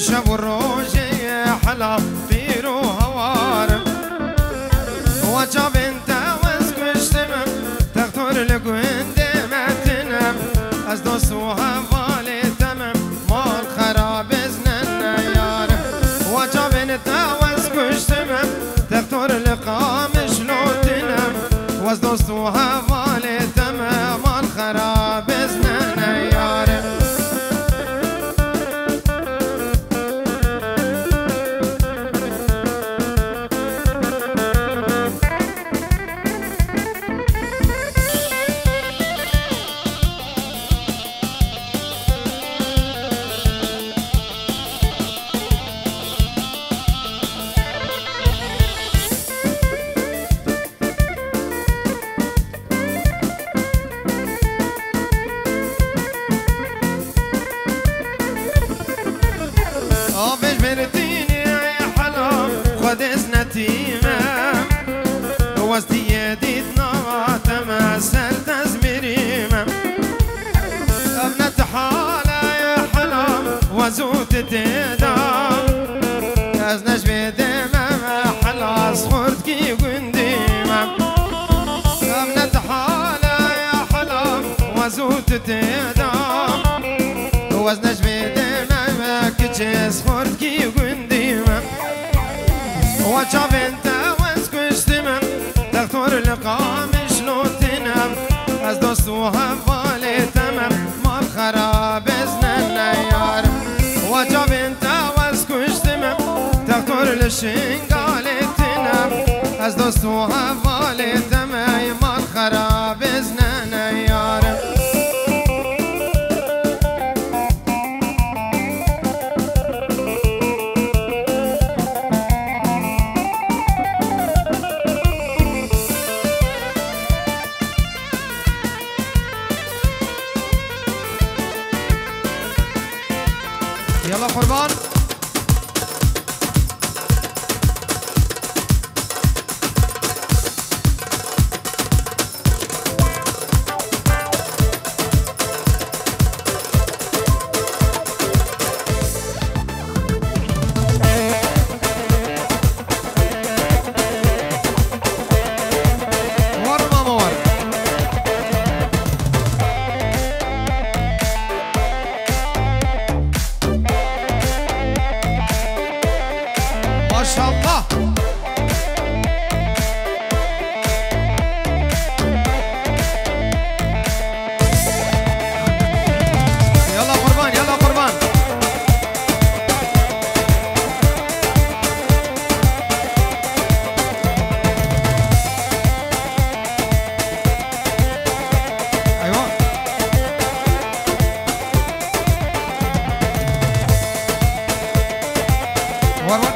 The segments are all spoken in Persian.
شب و روژه حلا پیر و هوارم و جاب انت وز کشتمم تختور لگونده متنم از دوست و حوالی تمم مال خراب ازنن نیارم و جاب انت وز کشتمم تختور لقامش لوتنم و از دوست و حوالی تمم مال خراب ازنن نیارم وزدي ديتنا تمسر تزمريمم ابنة حالة يا حلام وزوت تدام از نجم دمم حلا صخرت كي قنديمم ابنة حالة يا حلام وزوت تدام وز نجم دمم كي صخرت كي قنديمم وجاب انت دكتور لقامش لوتنم از دوست و حوالی تمم مال خراب ازنن نیارم و جاب انت وز کشتمم دكتور لشنگالی تنم از دوست و حوالی تمم مال خراب ازنن نیارم يلا قربان ما شاء الله يلا قربان يلا قربان ايوه ورور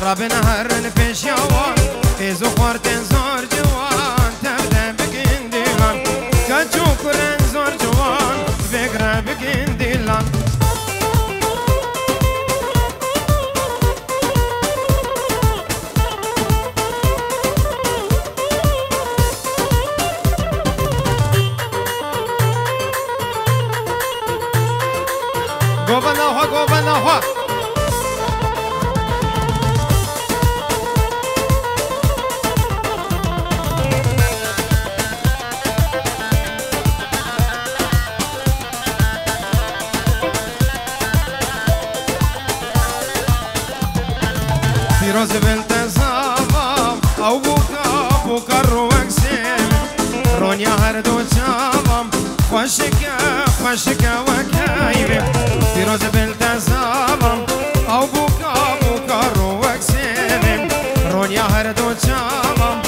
ربنا هرن فيش يوان إذا خورتن زور جوان تبدأ بكين ديلان كجوكرن زور جوان فكرة بكين ديلان قوبنا هوا فيروز بنت صابام او بوكا روكسيم رونيا هردو شابام خوشكا وكايبي فيروز بنت صابام او بوكا روكسيم رونيا هردو شابام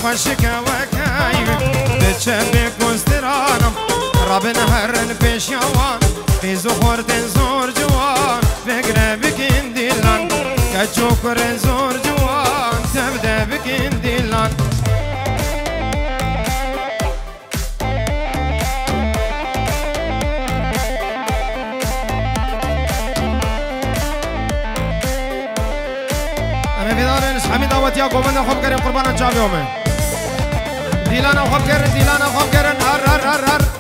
خوشكا وكايبي بتشبك وسترانم ربنا هرن فيش يوان في زخور تنزور جوان فكرة بكين ديلان كتشوكر زور جوان تبدأ بكين ديلان أنا في دارين حميد أوتيا قومنا خوب كريم قربانا جاب يومي ديلانا خوب كريم ديلانا خوب كريم هر هر هر هر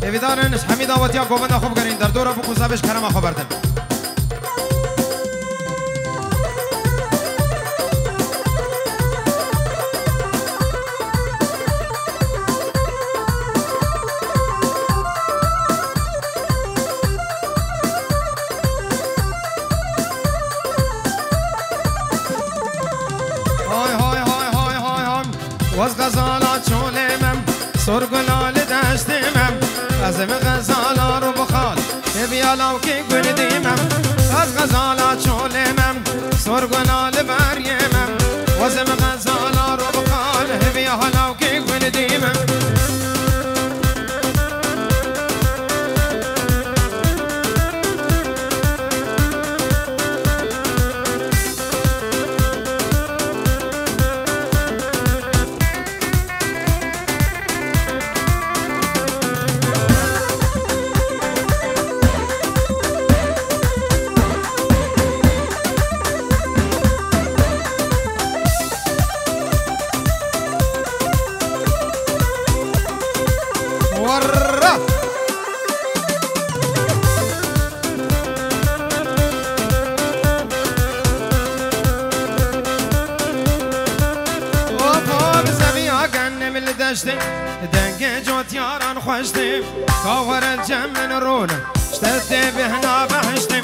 ايویدانش حمید آواتیا گوبنده خوب کرین در دور بو کوزابش کرما خبردن های های های های های های واز غزالا چولمم سرگلال دشتمم از غزالا رو بخال بیالاو که گل دیمم از غزالا چولمم سرگلال بریمم واز غزالا رو بخال بیالاو که گل دیمم دنگ جوت یاران خوشتیم کاور الجمن رونه اشتدی بهنا بحشتیم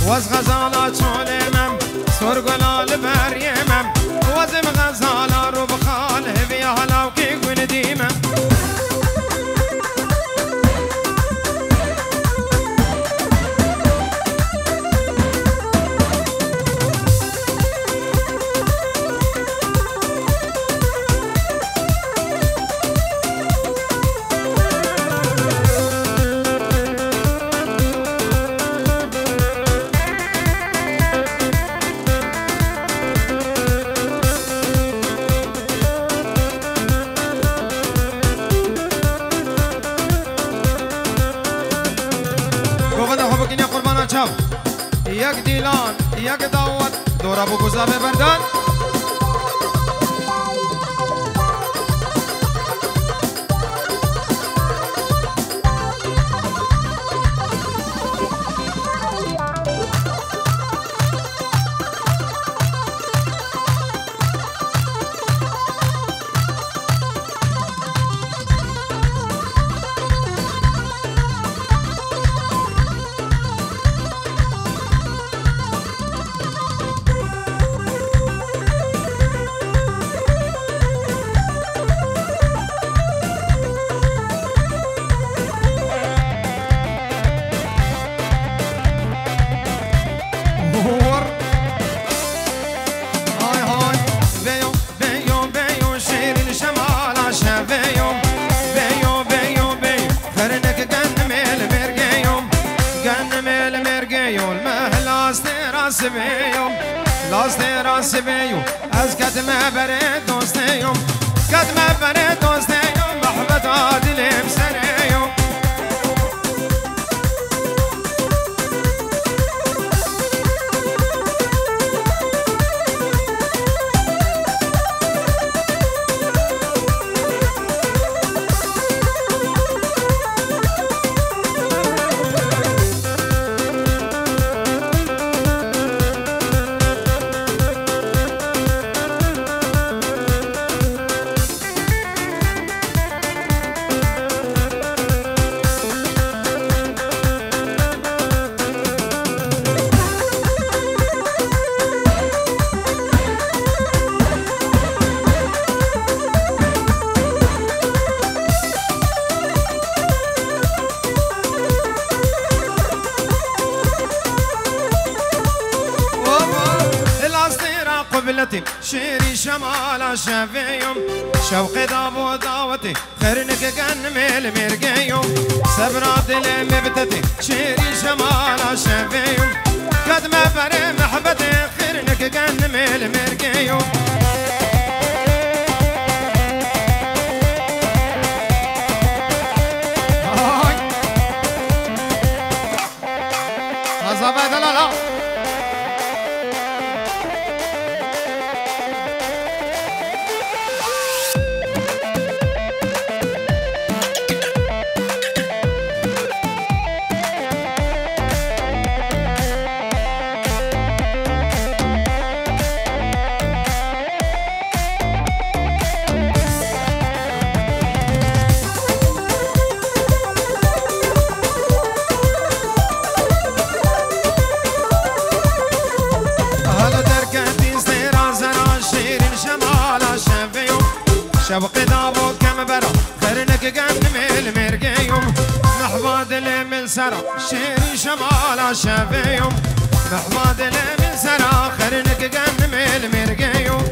واز غزالا چولمم سرگلال بریمم وازم غزالا رو بخال هبی حالا و کی گل دیمم یک دیلان یک دعوت دورا بو گذا ببردن راست بیو از کدمه بره دوستیم کدمه بره دوستیم محبت عادلیم سریم قبلتي شيري شمال شافيهم شوقي دابو داوتي خيرنك قنمي المرقيهم سبرات المبتتي شيري شمال شافيهم قد ما فري محبتي خيرنك قنمي المرقيهم شوقي دابو كم برا خيرنك قنمي المرقيهم محمد اللي من سرا شيري شمال شافيهم محمد اللي من سرا خيرنك قنمي المرقيهم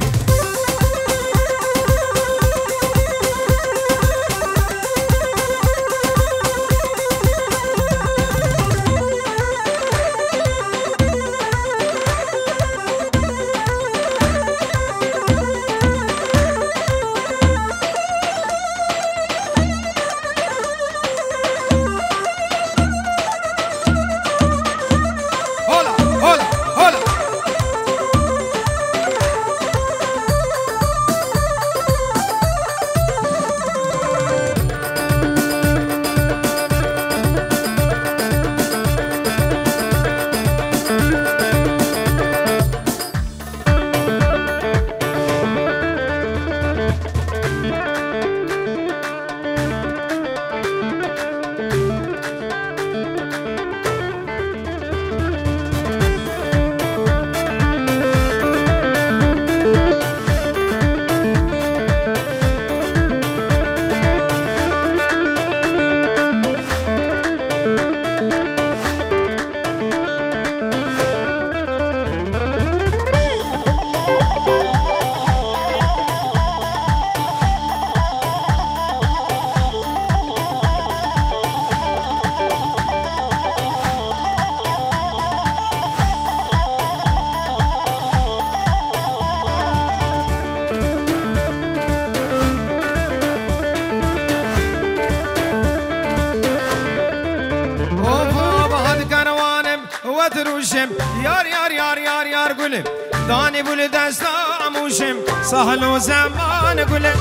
يار يار يار يار يار قلم داني بولد استاموشم سهل وزمان قلم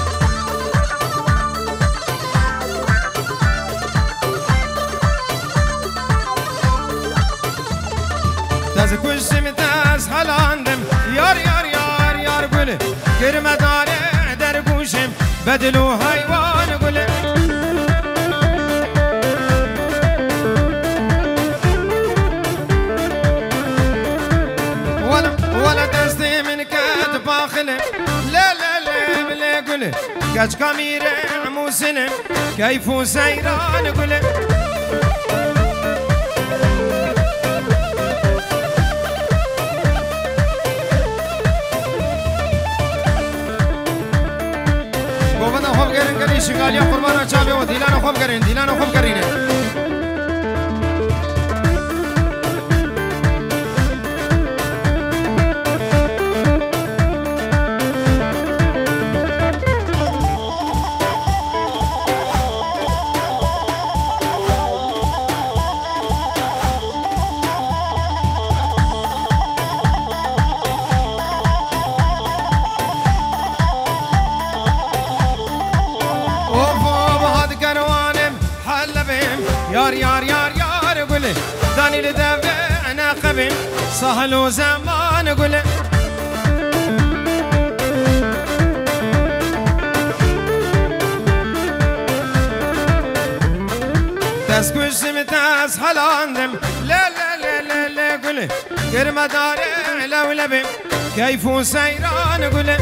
تزكوش سمتاز حلاندم يار يار يار يار قلم كرمة داري درقوشم بدلو حيوان قلم ولا دستي من كاتب باخلم لا لا لا بلا قلم كاج كاميرا موسلم كيف سيران قلم قوبنا خوب قرن قرين شغال يا قربانا چابه و ديلانا خوب قرينه يار يار يار يار قولي داني لدافع انا قبل سهل وزمان قولي تسكوش سمتاز حلاندم لا لا لا لا لا قولي قرمة داري لو لبي كيف سيران قولي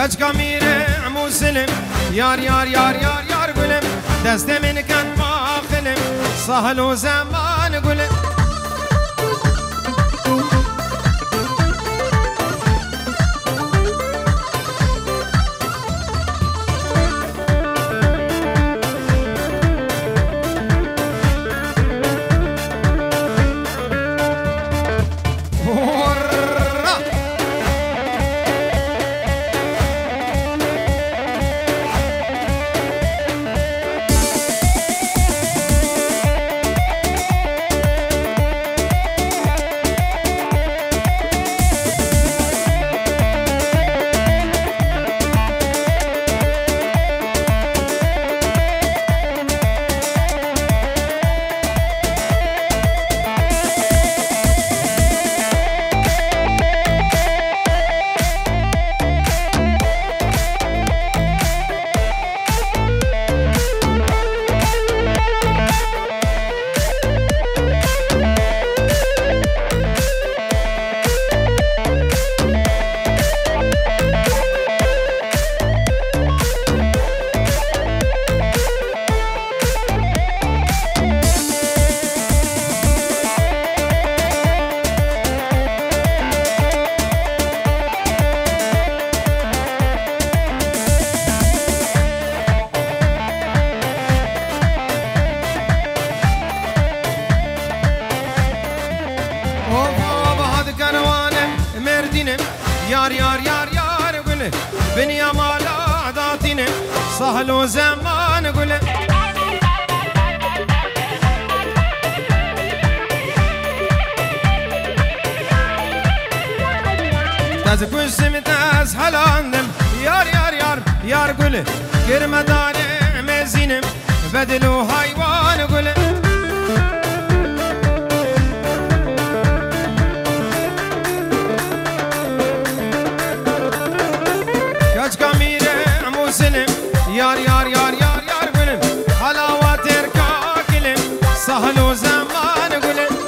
كاج كاميرة مسلم يار يار يار يار يار قلم دست من كان باخلم سهل وزمان قول يار يار يار يار قول بنيا مالا عداتين سهل وزمان قول تاز كل سمتاز هلاندم يار يار يار يار قول كرمدان مزينم بدلو حيوان قول يار يار يار يار يار قولم حلاوة تركا كلم سهل وزمان قولم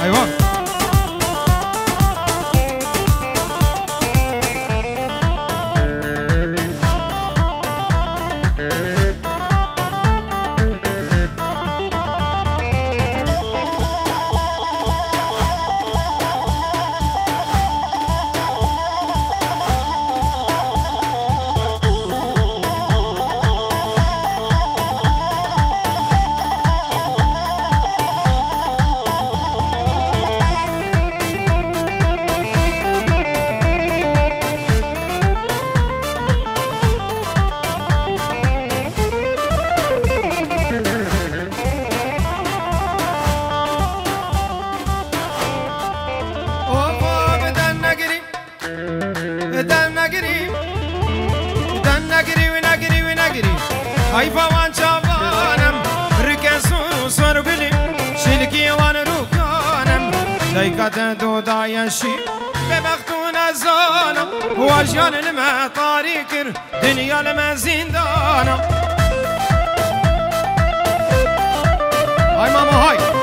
ايوه هاي فوان شافانم ركسو صار بلي شلكي وانا روكانم دايكات دودا ينشي ببختون زانم واجيان لما طاريكر دنيا لما زندانم هاي ماما هاي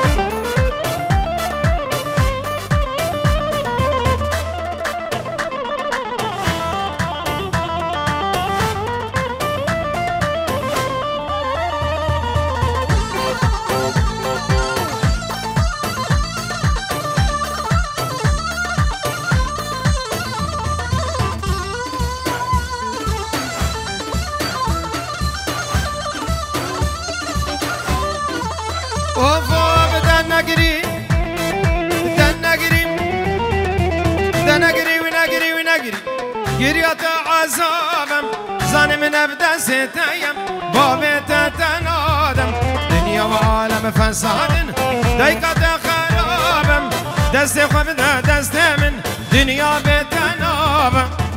قريت عذابم زاني من ابدا ستايم بابيت تنادم دنيا وعالم فساد دايقة خرابم دستي خبدا دستي من دنيا بتنابم